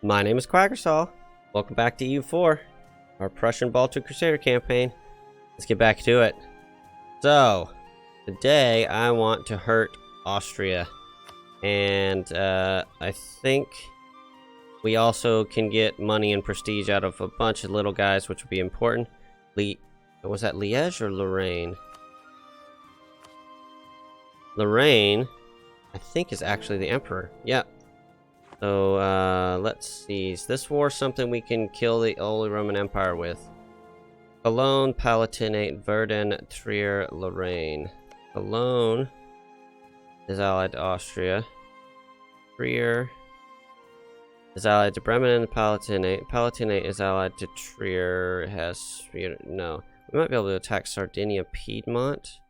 My name is Quackersall. Welcome back to EU4, our Prussian Baltic Crusader campaign. Let's get back to it. So, today I want to hurt Austria. And I think we also can get money and prestige out of a bunch of little guys, which would be important. Was that Liège or Lorraine? Lorraine, I think, is actually the emperor. Yep. So, let's see. Is this war something we can kill the Holy Roman Empire with? Cologne, Palatinate, Verdun, Trier, Lorraine. Cologne is allied to Austria. Trier is allied to Bremen and Palatinate. Palatinate is allied to Trier. It has... no. We might be able to attack Sardinia, Piedmont.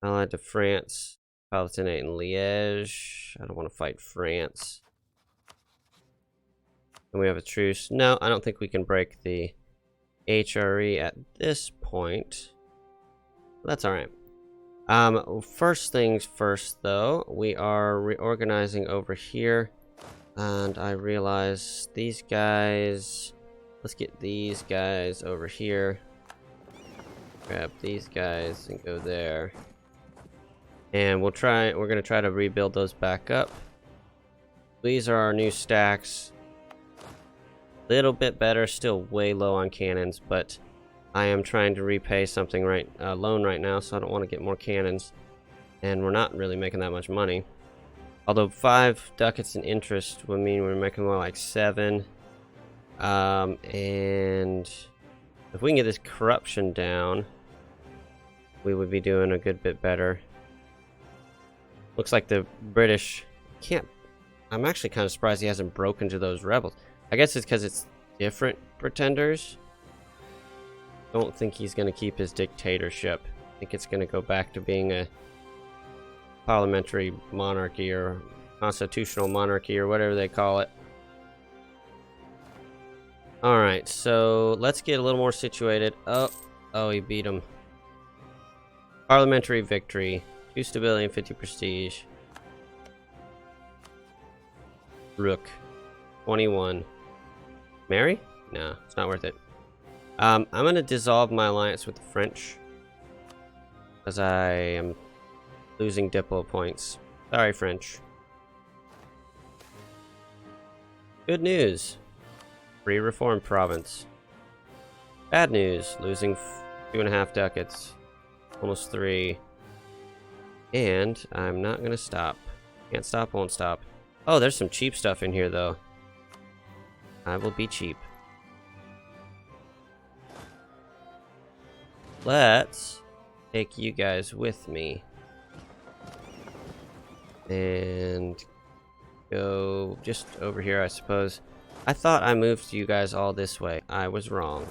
Allied to France. Palatinate and Liège. I don't want to fight France. And we have a truce. No, I don't think we can break the HRE at this point. That's alright. First things first, though. We are reorganizing over here. And I realize these guys... Let's get these guys over here. Grab these guys and go there. And we're gonna try to rebuild those back up. These are our new stacks. Little bit better, still way low on cannons, but I am trying to repay something loan right now, so I don't want to get more cannons. And we're not really making that much money. Although 5 ducats in interest would mean we're making more like 7. And if we can get this corruption down, we would be doing a good bit better. Looks like the British can't... I'm actually kind of surprised he hasn't broken to those rebels. I guess it's because it's different pretenders. Don't think he's going to keep his dictatorship. I think it's going to go back to being a parliamentary monarchy or constitutional monarchy or whatever they call it. Alright, so let's get a little more situated. Oh, he beat him. Parliamentary victory. 2 stability and 50 prestige. Rook. 21. Marry? No, it's not worth it. I'm gonna dissolve my alliance with the French. Because I am losing Diplo points. Sorry, French. Good news. Free reform province. Bad news. Losing 2.5 ducats. Almost 3. And I'm not gonna stop. Can't stop, won't stop. Oh, there's some cheap stuff in here, though. I will be cheap. Let's take you guys with me. And go just over here, I suppose. I thought I moved you guys all this way. I was wrong.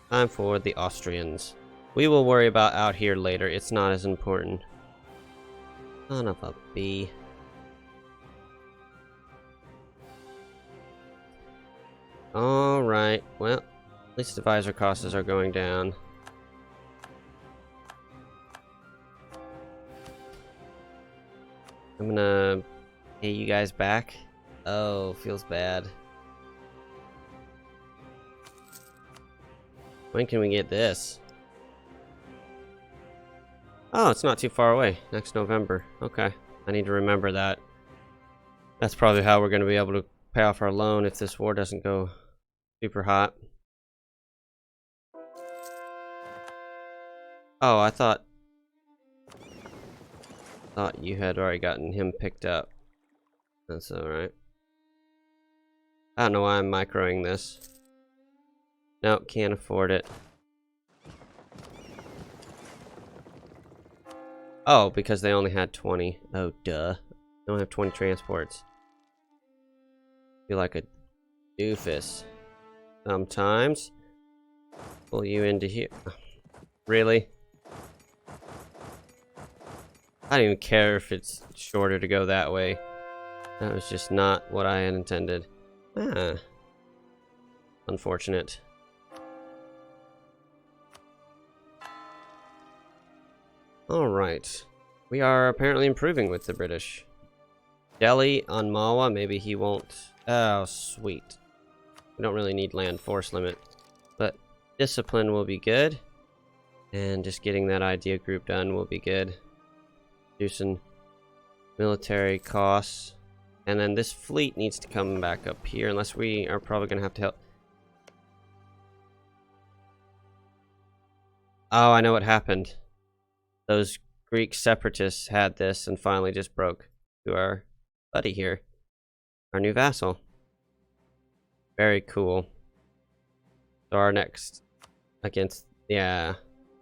Time for the Austrians. We will worry about out here later. It's not as important. Son of a bee. Alright, well, at least the visor costs are going down. I'm gonna pay you guys back. Oh, feels bad. When can we get this? Oh, it's not too far away. Next November. Okay. I need to remember that. That's probably how we're going to be able to pay off our loan if this war doesn't go super hot. Oh, I thought you had already gotten him picked up. That's alright. I don't know why I'm microing this. Nope, can't afford it. Oh, because they only had 20. Oh, duh. They only have 20 transports. Feel like a doofus. Sometimes. Pull you into here. Really? I don't even care if it's shorter to go that way. That was just not what I had intended. Ah. Unfortunate. Alright. We are apparently improving with the British. Delhi on Malwa, maybe he won't. Oh, sweet. We don't really need land force limit, but discipline will be good. And just getting that idea group done will be good. Do some military costs. And then this fleet needs to come back up here, unless we are probably going to have to help. Oh, I know what happened. Those Greek separatists had this and finally just broke to our buddy here. Our new vassal. Very cool. So our next against, yeah,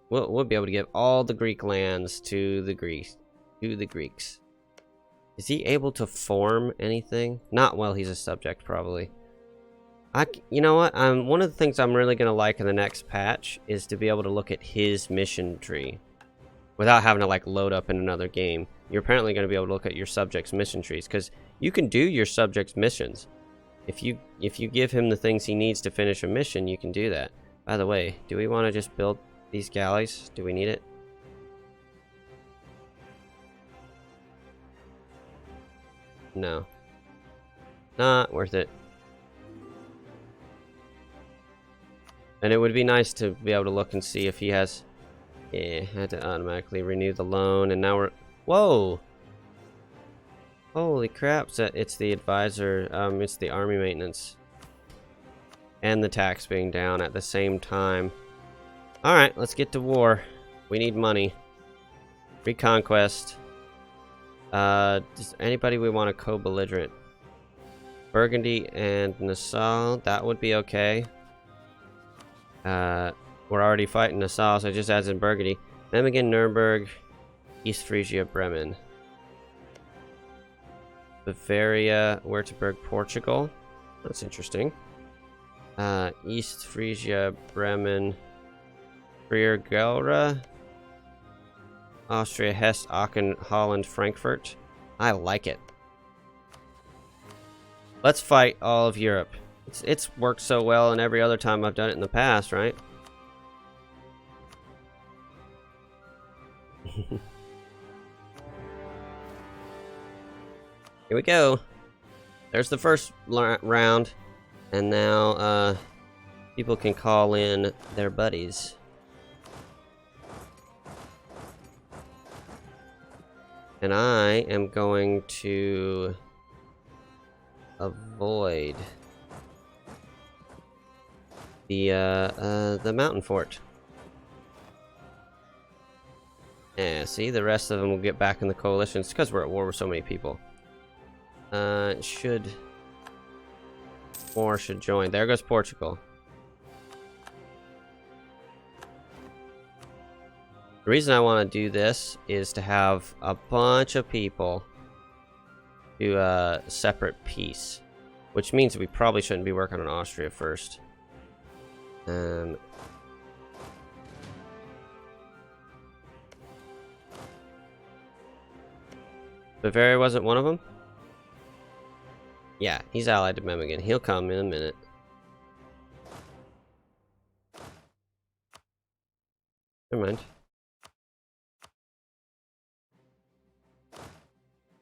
we'll be able to give all the Greek lands to the Greeks. Is he able to form anything? Not while he's a subject, probably. You know what? One of the things I'm really gonna like in the next patch is to be able to look at his mission tree without having to like load up in another game. You're apparently gonna be able to look at your subject's mission trees because you can do your subject's missions. If you give him the things he needs to finish a mission, you can do that. By the way, do we want to just build these galleys? Do we need it? No. Not worth it. And it would be nice to be able to look and see if he has... Yeah, had to automatically renew the loan, and now we're... Whoa! Holy crap, it's the advisor, it's the army maintenance. And the tax being down at the same time. Alright, let's get to war. We need money. Reconquest. Does anybody we want to co-belligerent? Burgundy and Nassau, that would be okay. We're already fighting Nassau, so it just adds in Burgundy. Memmingen, Nuremberg, East Frisia, Bremen. Bavaria, Württemberg, Portugal. That's interesting. East Frisia, Bremen, Trier-Gelre. Austria, Hesse, Aachen, Holland, Frankfurt. I like it. Let's fight all of Europe. It's worked so well and every other time I've done it in the past, right? Here we go. There's the first round. And now, people can call in their buddies. And I am going to avoid the mountain fort. Yeah, see, the rest of them will get back in the coalition. It's because we're at war with so many people. More should join. There goes Portugal. The reason I want to do this is to have a bunch of people do a separate peace, which means we probably shouldn't be working on Austria first. Bavaria wasn't one of them? Yeah, he's allied to Memmingen. He'll come in a minute. Never mind.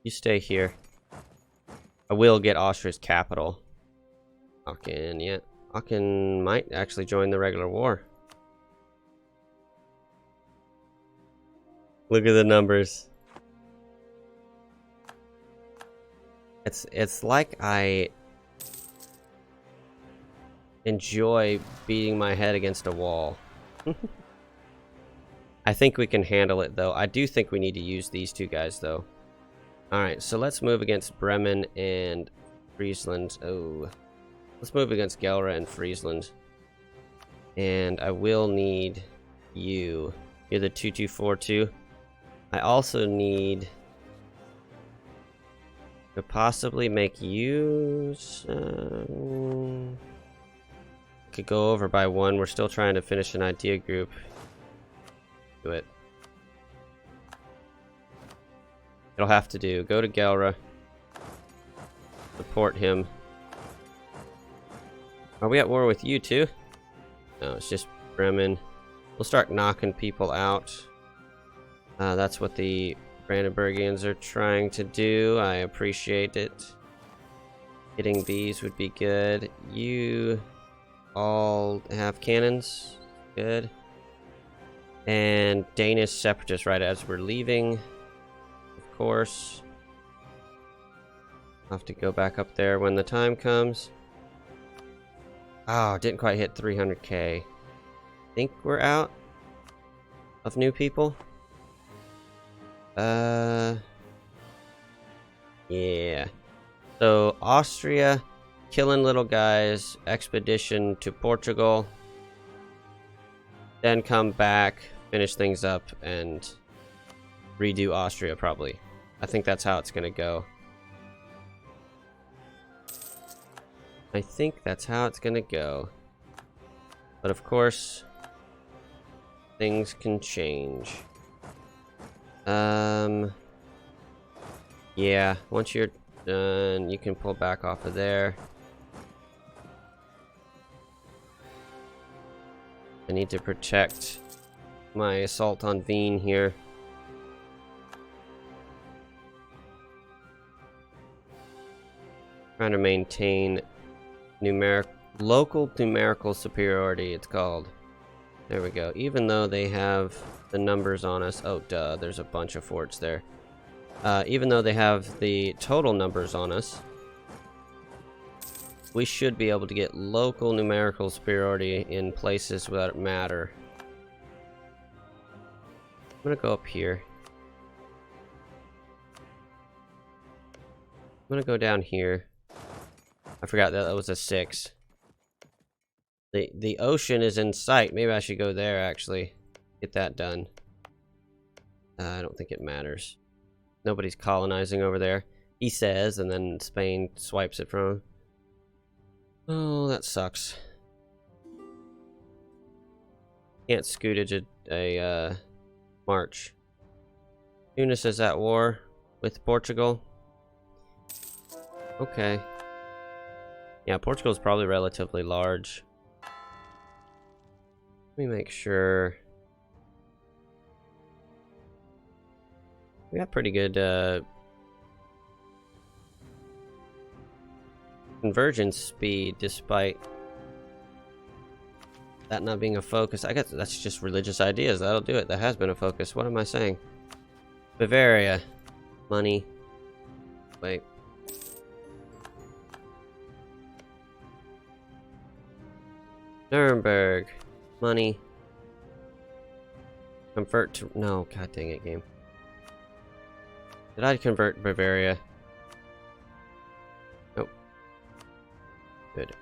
You stay here. I will get Austria's capital. Aachen, yeah. Aachen might actually join the regular war. Look at the numbers. It's like I enjoy beating my head against a wall. I think we can handle it, though. I do think we need to use these two guys, though. Alright, so let's move against Bremen and Friesland. Oh, let's move against Gelre and Friesland. And I will need you. You're the 2242. I also need to possibly make you... could go over by one. We're still trying to finish an idea group. Do it. It'll have to do. Go to Gelre. Support him. Are we at war with you too? No, it's just Bremen. We'll start knocking people out. That's what the Brandenburgians are trying to do. I appreciate it. Getting these would be good. You all have cannons. Good. And Danish separatists right as we're leaving. Of course. I'll have to go back up there when the time comes. Oh, didn't quite hit 300k. Think we're out of new people? Yeah. So, Austria, killing little guys, expedition to Portugal, then come back, finish things up, and redo Austria, probably. I think that's how it's gonna go. I think that's how it's gonna go. But of course, things can change. Yeah, once you're done, you can pull back off of there. I need to protect my assault on Wien here. Trying to maintain local numerical superiority, it's called. There we go. Even though they have the numbers on us. Oh, duh, there's a bunch of forts there. Even though they have the total numbers on us, we should be able to get local numerical superiority in places that matter. I'm gonna go up here. I'm gonna go down here. I forgot that was a 6. The ocean is in sight. Maybe I should go there, actually. Get that done. I don't think it matters. Nobody's colonizing over there. He says, and then Spain swipes it from him. Oh, that sucks. Can't scootage a march. Tunis is at war with Portugal. Okay. Yeah, Portugal's probably relatively large. Let me make sure. We got pretty good convergence speed, despite that not being a focus. I guess that's just religious ideas. That'll do it. That has been a focus. What am I saying? Bavaria. Money. Wait. Nuremberg. Money. Convert to... No, god dang it, game. Did I convert Bavaria? Nope. Good.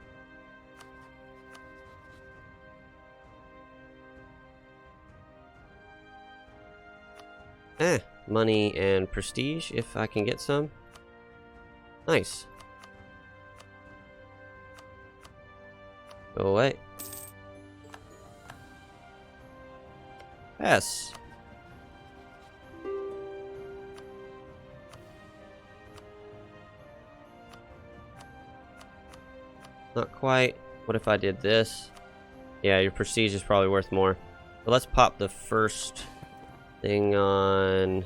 Money and prestige, if I can get some. Nice. Go away. Yes. Not quite. What if I did this? Yeah, your prestige is probably worth more. But let's pop the first thing on...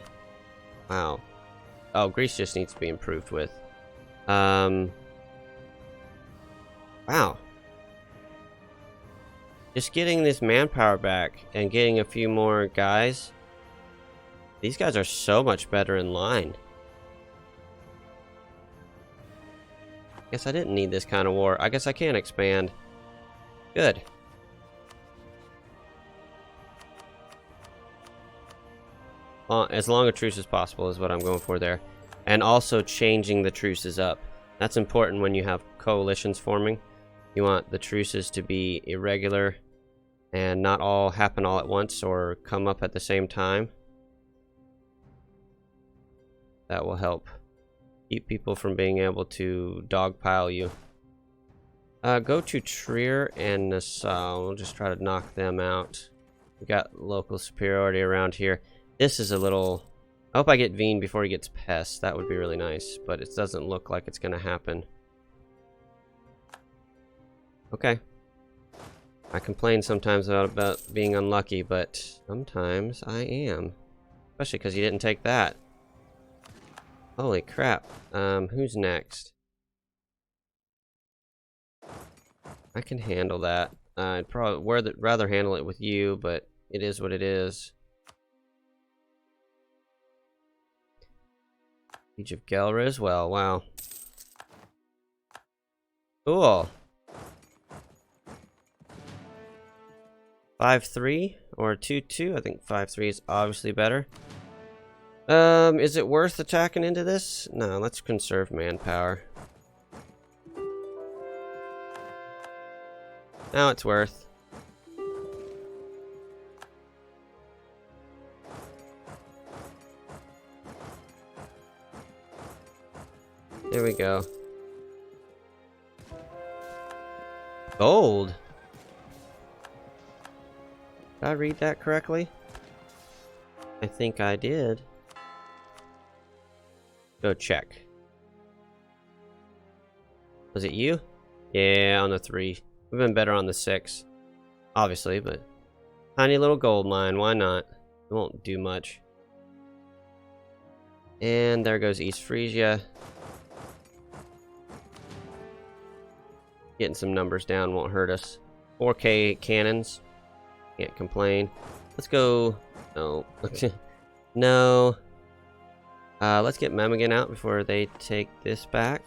Wow. Oh, Greece just needs to be improved with. Wow. Just getting this manpower back and getting a few more guys. These guys are so much better in line. Guess I didn't need this kind of war. I guess I can expand. Good. As long a truce as possible is what I'm going for there. And also changing the truces up. That's important when you have coalitions forming. You want the truces to be irregular and not all happen all at once or come up at the same time. That will help keep people from being able to dogpile you. Go to Trier and Nassau. We'll just try to knock them out. We got local superiority around here. This is a little... I hope I get Wien before he gets Pest. That would be really nice, but it doesn't look like it's going to happen. Okay. I complain sometimes about being unlucky, but sometimes I am. Especially because he didn't take that. Holy crap. Who's next? I can handle that. I'd probably rather handle it with you, but it is what it is. Siege of Gelre as well. Wow. Cool. 5-3 or 2-2. I think 5-3 is obviously better. Is it worth attacking into this? No, let's conserve manpower. Now it's worth. There we go. Gold. Did I read that correctly? I think I did. Go check. Was it you? Yeah, on the 3. We've been better on the 6. Obviously, but tiny little gold mine, why not? It won't do much. And there goes East Frisia. Getting some numbers down won't hurt us. 4K cannons. Can't complain. Let's go. No. No. Let's get Memmingen out before they take this back.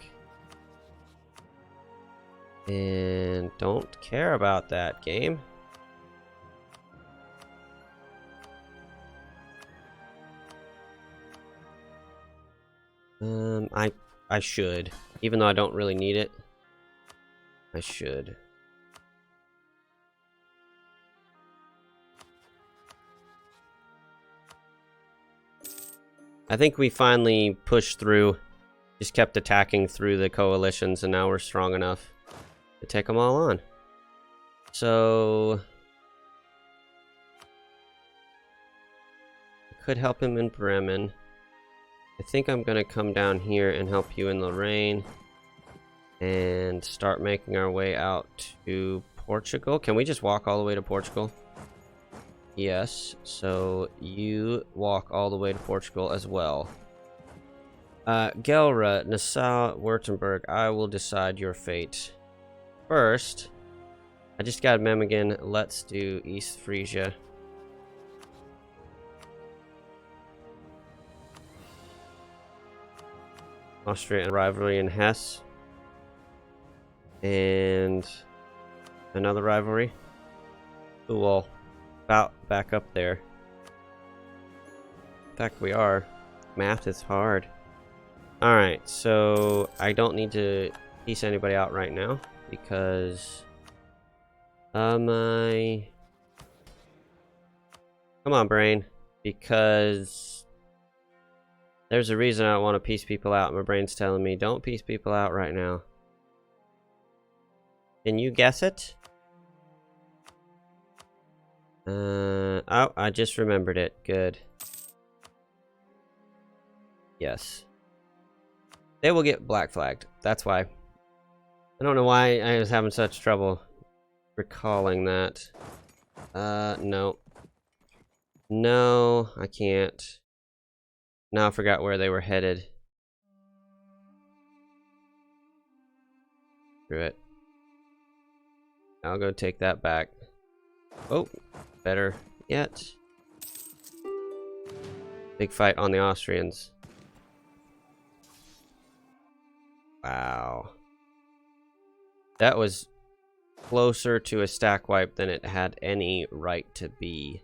And don't care about that game. I should. Even though I don't really need it. I should. I think we finally pushed through. Just kept attacking through the coalitions, and now we're strong enough to take them all on. So I could help him in Bremen. I think I'm gonna come down here and help you in Lorraine and start making our way out to Portugal. Can we just walk all the way to Portugal? Yes, so you walk all the way to Portugal as well. Gelre, Nassau, Württemberg, I will decide your fate. First, I just got Memmingen. Let's do East Frisia. Austria rivalry in Hesse. And another rivalry. Cool. About back up there. In fact, we are. Math is hard. Alright, so I don't need to piece anybody out right now because my... Come on, brain. Because there's a reason I don't want to piece people out. My brain's telling me, don't piece people out right now. Can you guess it? Oh, I just remembered it. Good. Yes. They will get black flagged. That's why. I don't know why I was having such trouble recalling that. No. No, I can't. Now I forgot where they were headed. Screw it. I'll go take that back. Oh, better yet. Big fight on the Austrians. Wow. That was closer to a stack wipe than it had any right to be.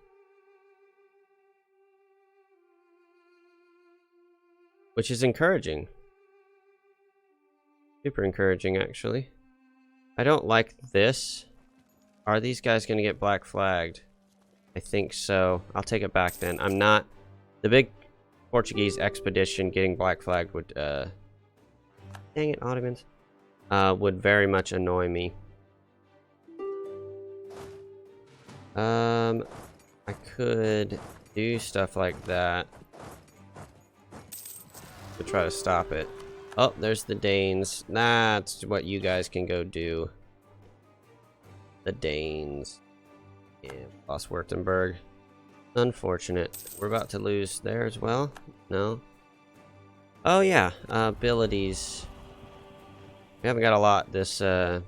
Which is encouraging. Super encouraging, actually. I don't like this. Are these guys going to get black flagged? I think so. I'll take it back then. I'm not... The big Portuguese expedition getting black flagged would... Dang it, Ottomans. Would very much annoy me. I could do stuff like that to try to stop it. Oh, there's the Danes. That's what you guys can go do. The Danes. Yeah, lost Oh yeah, abilities. We haven't got a lot this, we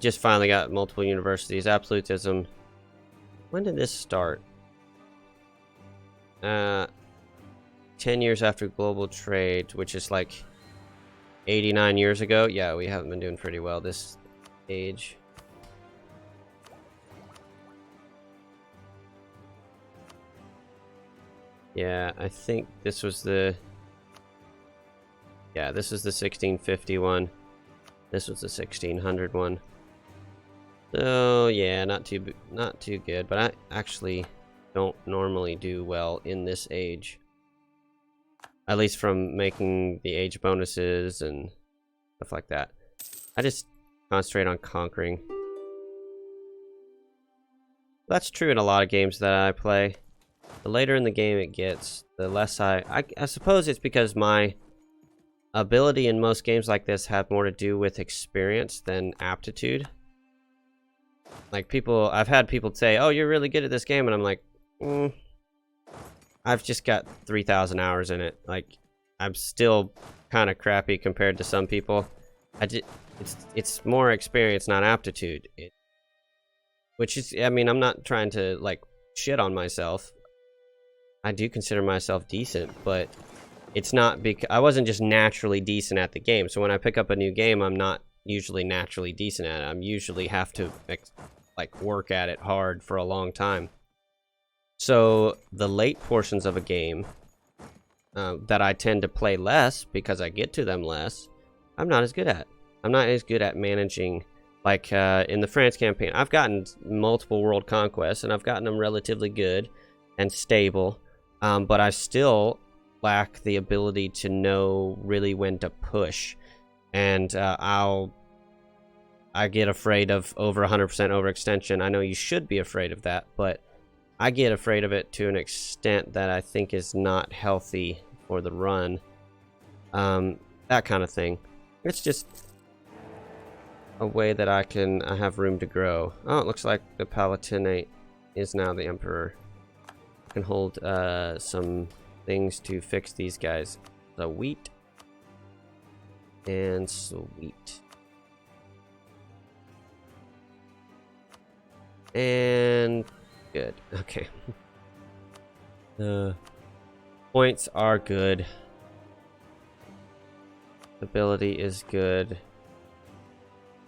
just finally got multiple universities. Absolutism. When did this start? 10 years after global trade, which is like 89 years ago. Yeah, we haven't been doing pretty well this age. Yeah, I think this was the... Yeah, this was the 1650 one. This was the 1600 one. So, yeah, not too good, but I actually don't normally do well in this age. At least from making the age bonuses and stuff like that. I just concentrate on conquering. That's true in a lot of games that I play. The later in the game it gets, the less I suppose it's because my ability in most games like this have more to do with experience than aptitude. Like I've had people say, oh, you're really good at this game, and I'm like, I've just got 3,000 hours in it. Like, I'm still kind of crappy compared to some people. It's more experience, not aptitude. Which is, I mean, I'm not trying to, like, shit on myself. I do consider myself decent, but it's not because I wasn't just naturally decent at the game. So when I pick up a new game, I'm not usually naturally decent at it. I'm usually have to, like, work at it hard for a long time. So the late portions of a game that I tend to play less because I get to them less, I'm not as good at. I'm not as good at managing, like in the France campaign. I've gotten multiple world conquests and I've gotten them relatively good and stable, but I still lack the ability to know really when to push, and I get afraid of over 100% overextension. I know you should be afraid of that, but I get afraid of it to an extent that I think is not healthy for the run. That kind of thing. It's just a way that I have room to grow. Oh, it looks like the Palatinate is now the Emperor. I can hold some things to fix these guys. The wheat and sweet. And good. Okay. The points are good. Ability is good.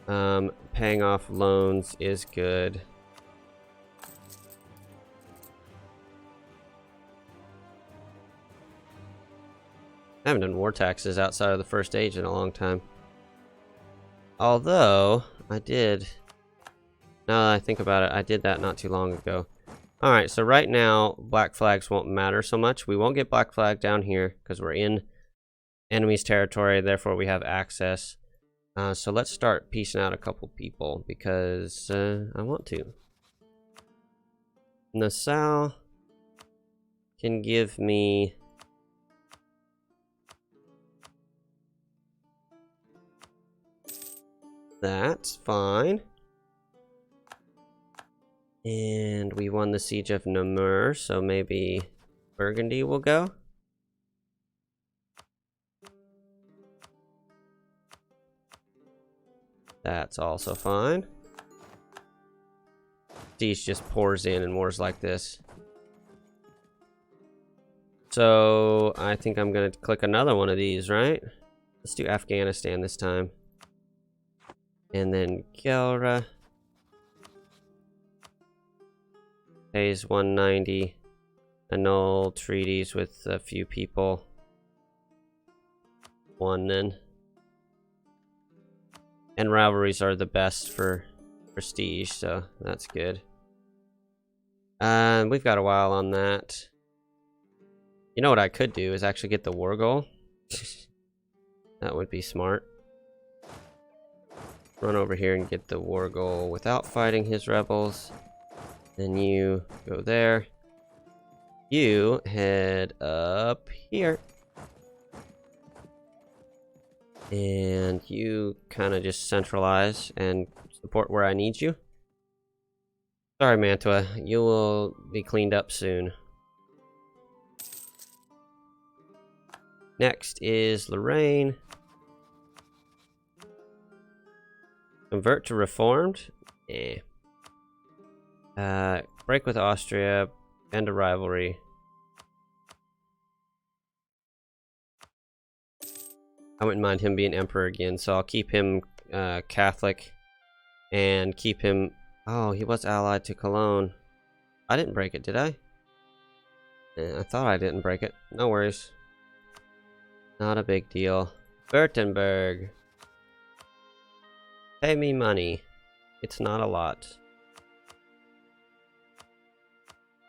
Paying off loans is good. I haven't done war taxes outside of the first age in a long time. Although, I did... Now that I think about it, I did that not too long ago. Alright, so right now, black flags won't matter so much. We won't get black flag down here, because we're in enemy's territory, therefore we have access. So let's start piecing out a couple people, because I want to. Nassau can give me... That's fine. And we won the Siege of Namur, so maybe Burgundy will go. That's also fine. Siege just pours in wars like this. So I think I'm gonna click another one of these, right? Let's do Afghanistan this time. And then Gelra pays 190. Annul treaties with a few people. One then. And rivalries are the best for prestige, so that's good. We've got a while on that. You know what I could do is actually get the war goal. That would be smart. Run over here and get the war goal without fighting his rebels. Then you go there. You head up here. And you kind of just centralize and support where I need you. Sorry, Mantua. You will be cleaned up soon. Next is Lorraine. Convert to Reformed? Eh. Break with Austria. End a rivalry. I wouldn't mind him being emperor again, so I'll keep him Catholic. And keep him... Oh, he was allied to Cologne. I didn't break it, did I? I thought I didn't break it. No worries. Not a big deal. Württemberg. Pay me money. It's not a lot.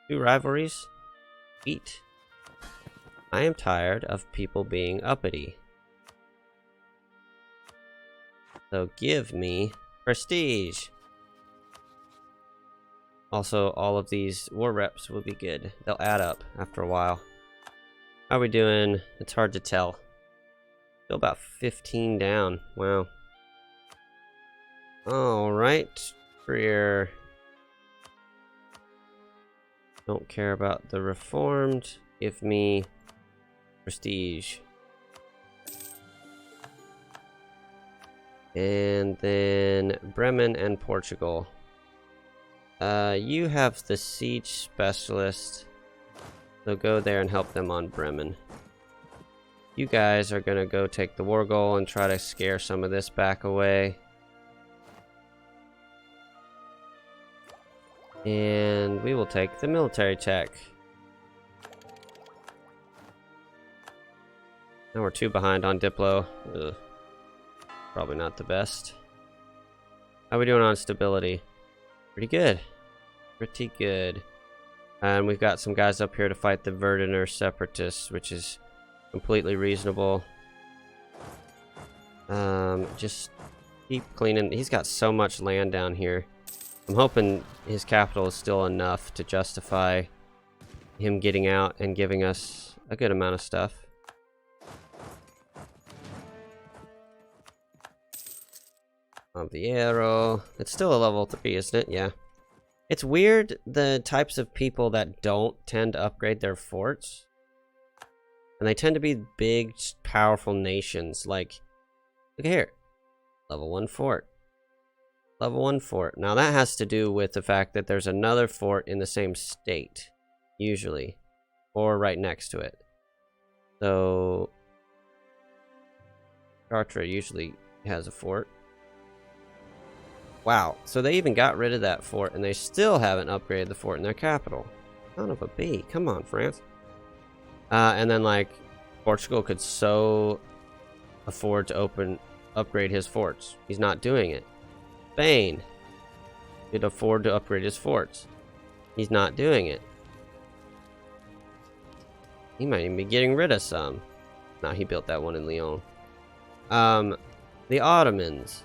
2 rivalries? Eat. I am tired of people being uppity. So give me prestige. Also, all of these war reps will be good. They'll add up after a while. How are we doing? It's hard to tell. Still about 15 down. Wow. Alright. Career. Don't care about the Reformed. Give me prestige. And then Bremen and Portugal. You have the siege specialist. So go there and help them on Bremen. You guys are gonna go take the war goal and try to scare some of this back away. And we will take the military tech. Now we're 2 behind on Diplo. Ugh. Probably not the best. How are we doing on stability? Pretty good. Pretty good. And we've got some guys up here to fight the Verdener separatists, which is completely reasonable. Just keep cleaning. He's got so much land down here. I'm hoping his capital is still enough to justify him getting out and giving us a good amount of stuff. The arrow. It's still a level 3, isn't it? Yeah. It's weird the types of people that don't tend to upgrade their forts. And they tend to be big, powerful nations. Like, look here. Level 1 fort. Level 1 fort. Now that has to do with the fact that there's another fort in the same state. Usually. Or right next to it. So... Chartres usually has a fort. Wow, so they even got rid of that fort, and they still haven't upgraded the fort in their capital. Son of a bee. Come on, France. And then, like, Portugal could so afford to upgrade his forts. He's not doing it. Spain could afford to upgrade his forts. He's not doing it. He might even be getting rid of some. Nah, he built that one in Lyon. The Ottomans.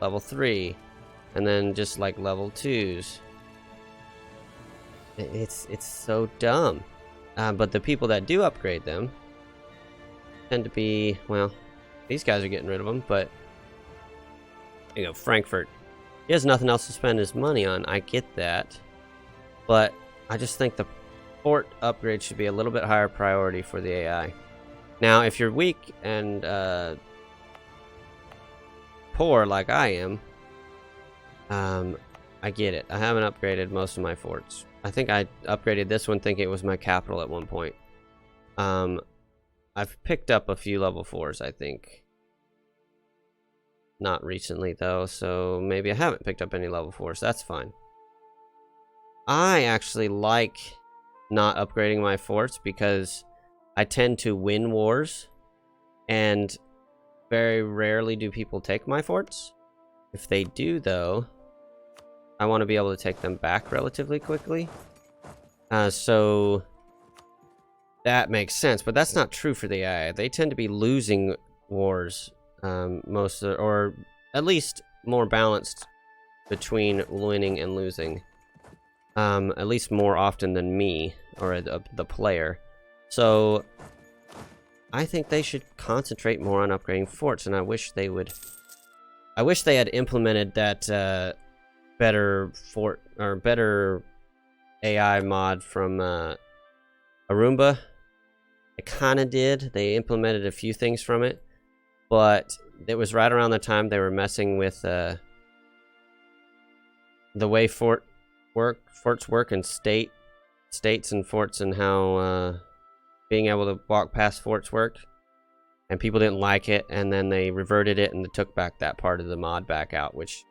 Level 3, and then just like level 2s. It's so dumb. But the people that do upgrade them tend to be, well, these guys are getting rid of them, but you know, Frankfurt, he has nothing else to spend his money on. I get that, but I just think the fort upgrade should be a little bit higher priority for the AI. Now, if you're weak and poor like I am, I get it. I haven't upgraded most of my forts. I think I upgraded this one thinking it was my capital at one point. I've picked up a few level 4s, I think. Not recently though, so maybe I haven't picked up any level 4s. That's fine. I actually like not upgrading my forts because I tend to win wars, and very rarely do people take my forts. If they do, though, I want to be able to take them back relatively quickly. So that makes sense, but that's not true for the AI. They tend to be losing wars, or at least more balanced between winning and losing. At least more often than me, or the player. So I think they should concentrate more on upgrading forts, and I wish they would. I wish they had implemented that better fort or better AI mod from Arumba. It kind of did. They implemented a few things from it, but it was right around the time they were messing with the way forts work in states and forts, and how being able to walk past forts worked. And people didn't like it, and then they reverted it and they took back that part of the mod back out, which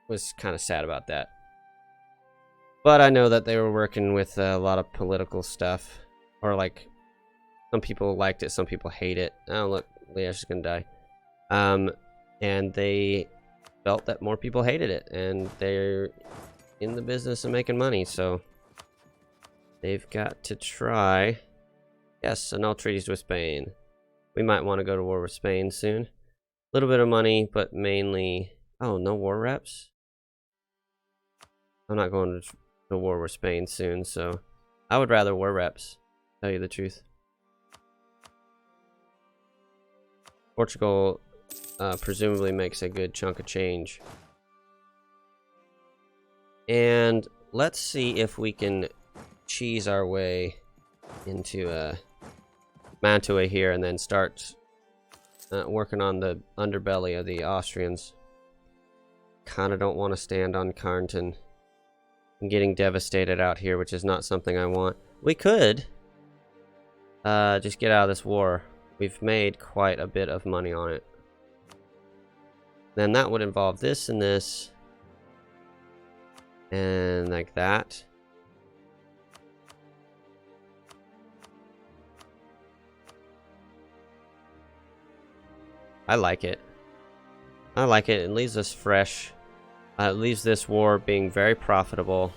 was kind of sad about that. But I know that they were working with a lot of political stuff, or like some people liked it, some people hate it. Oh look, Leah's just gonna die. And they felt that more people hated it, and they're in the business of making money, so they've got to try. Yes, annul treaties with Spain. We might want to go to war with Spain soon. A little bit of money, but mainly... Oh, no war reps? I'm not going to war with Spain soon, so... I would rather war reps, to tell you the truth. Portugal presumably makes a good chunk of change. And let's see if we can cheese our way into Mantua here, and then start working on the underbelly of the Austrians. Kind of don't want to stand on Carnton. I'm getting devastated out here, which is not something I want. We could just get out of this war. We've made quite a bit of money on it. Then that would involve this and this. And like that. I like it. I like it. It leaves us fresh. It leaves this war being very profitable.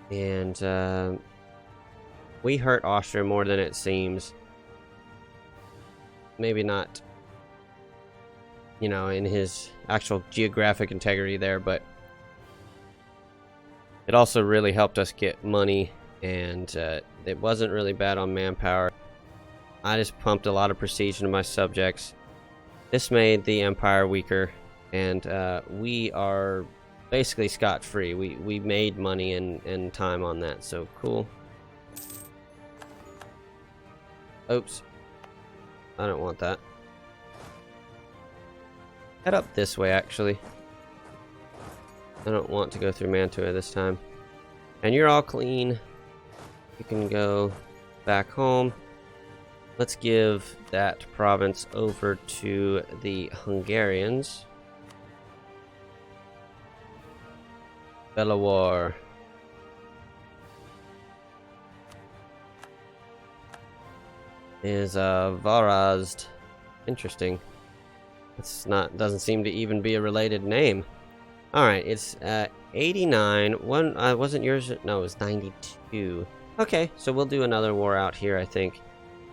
And we hurt Austria more than it seems. Maybe not, you know, in his actual geographic integrity there, but it also really helped us get money, and it wasn't really bad on manpower. I just pumped a lot of prestige into my subjects. This made the empire weaker, and we are basically scot-free. We made money and time on that, so cool. Oops. I don't want that. Head up this way, actually. I don't want to go through Mantua this time. And you're all clean. You can go back home. Let's give that province over to the Hungarians. Belawar. Is Varazd. Interesting. It's not, doesn't seem to even be a related name. Alright, it's 89. One wasn't yours? No, it was 92. Okay, so we'll do another war out here, I think.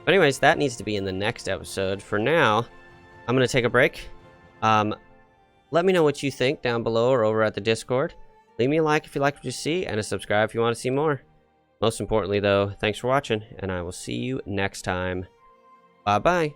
But anyways, that needs to be in the next episode. For now, I'm going to take a break. Let me know what you think down below or over at the Discord. Leave me a like if you like what you see, and a subscribe if you want to see more. Most importantly, though, thanks for watching, and I will see you next time. Bye-bye.